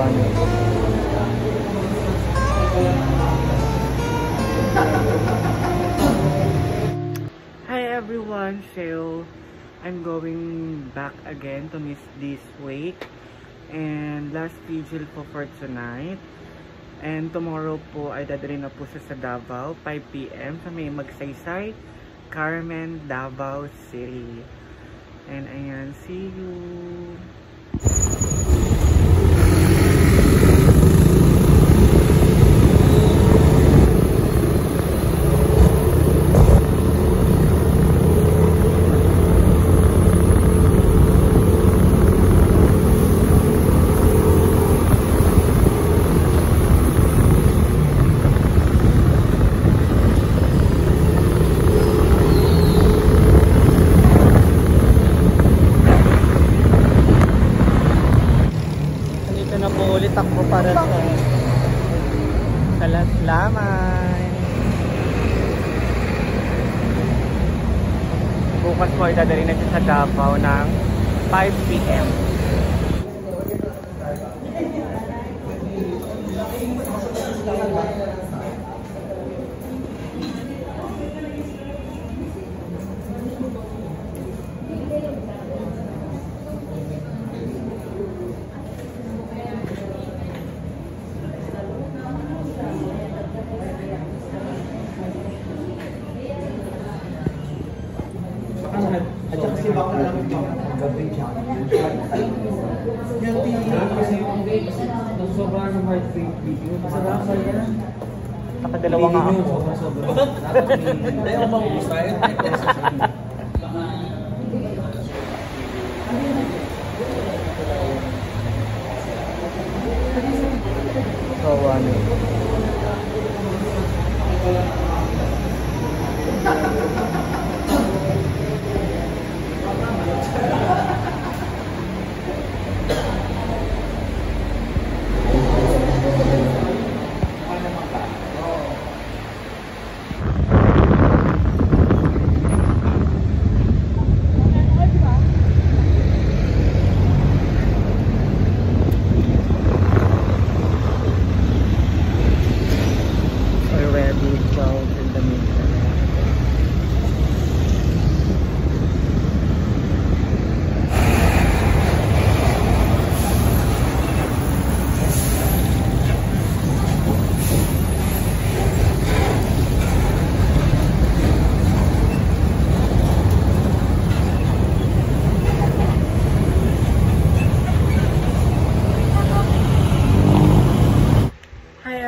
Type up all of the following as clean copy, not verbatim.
ano. Hi everyone, so I'm going back again to Miss D's wake and last vigil po for tonight. And tomorrow po ay dadalhin na po siya sa Davao, 5 PM sa may Magsaysay, Carmen, Davao City. And ayan, see you! Takbo para sa Las Lamay. Bukas po ay dadalhin na siya sa Davao ng 5 PM. At saka kasi baka lang yung gabi siya. Yung tingin kasi yung sobrang ng heartbeat video. Masarap sa yan. Nakadalawa nga ako. Tayo ang mag-usayan. So, ano.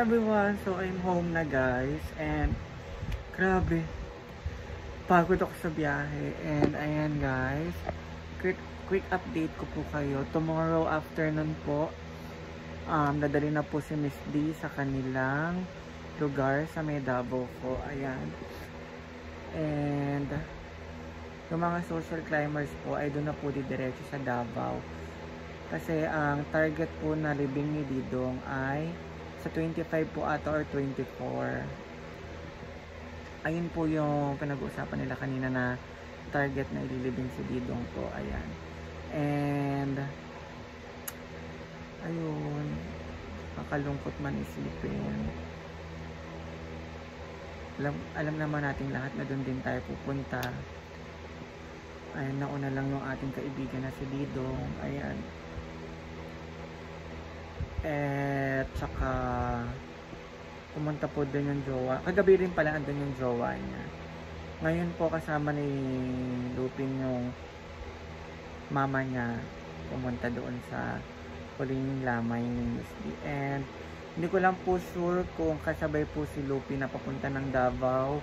Everyone, so I'm home na guys, and grabe pagod ako sa biyahe. And ayan guys, quick update ko po kayo. Tomorrow afternoon po dadali na po si Miss D sa kanilang lugar sa may Davao po. Ayan, and yung mga social climbers po ay doon na po didiretso sa Davao kasi ang target po na libing ni Didong ay sa 25 po ata or 24. Ayun po yung pinag-uusapan nila kanina na target na ililibing si Didong po. Ayan. And ayun, makalungkot man isipin. Alam naman natin lahat na doon din tayo pupunta. Ayan, nauna lang yung ating kaibigan na si Didong. Ayan. At saka pumunta po din yung jowa. Kagabi rin pala andun yung jowa niya. Ngayon po kasama ni Lupin yung mama niya pumunta doon sa huling lamay ni Miss D. And hindi ko lang po sure kung kasabay po si Lupin na papunta ng Davao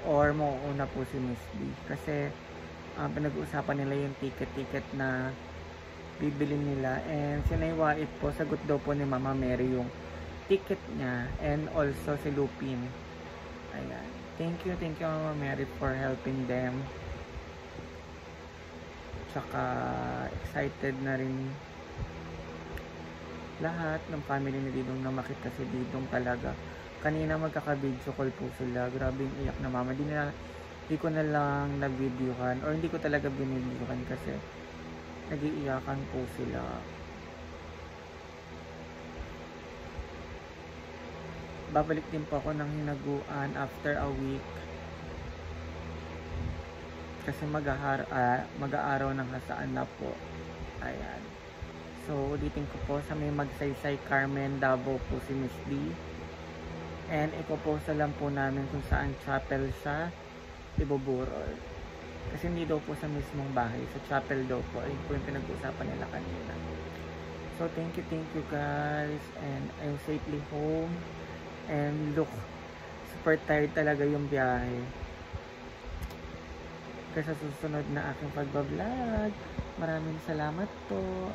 or mauuna po si Miss D. Kasi pinag-uusapan nila yung ticket na bibilin nila, and sinaiwait po, sagot daw po ni Mama Mary yung ticket niya, and also si Lupin. Ayan, thank you Mama Mary for helping them. Tsaka excited na rin lahat ng family ni Didong na makita si Didong talaga. Kanina magkaka-video call po sila, grabe yung iyak na mama. Di ko na lang nag-videohan, or hindi ko talaga binibidyohan kasi nag-iiyakan po sila. babalik din po ako ng Hinaguan after a week. Kasi mag-aaraw ng hasaan na po. Ayan. So, ulitin ko po sa may Magsaysay Carmen Davao po si Miss D. And ipopost lang po namin kung saan chapel siya ibuburol. Kasi hindi daw po sa mismong bahay. Sa chapel daw po. Ayun po yung pinag-uusapan nila kanina. So, thank you guys. And I'm safely home. And look, super tired talaga yung biyahe. Kasi sa susunod na aking pagbablog. Maraming salamat po.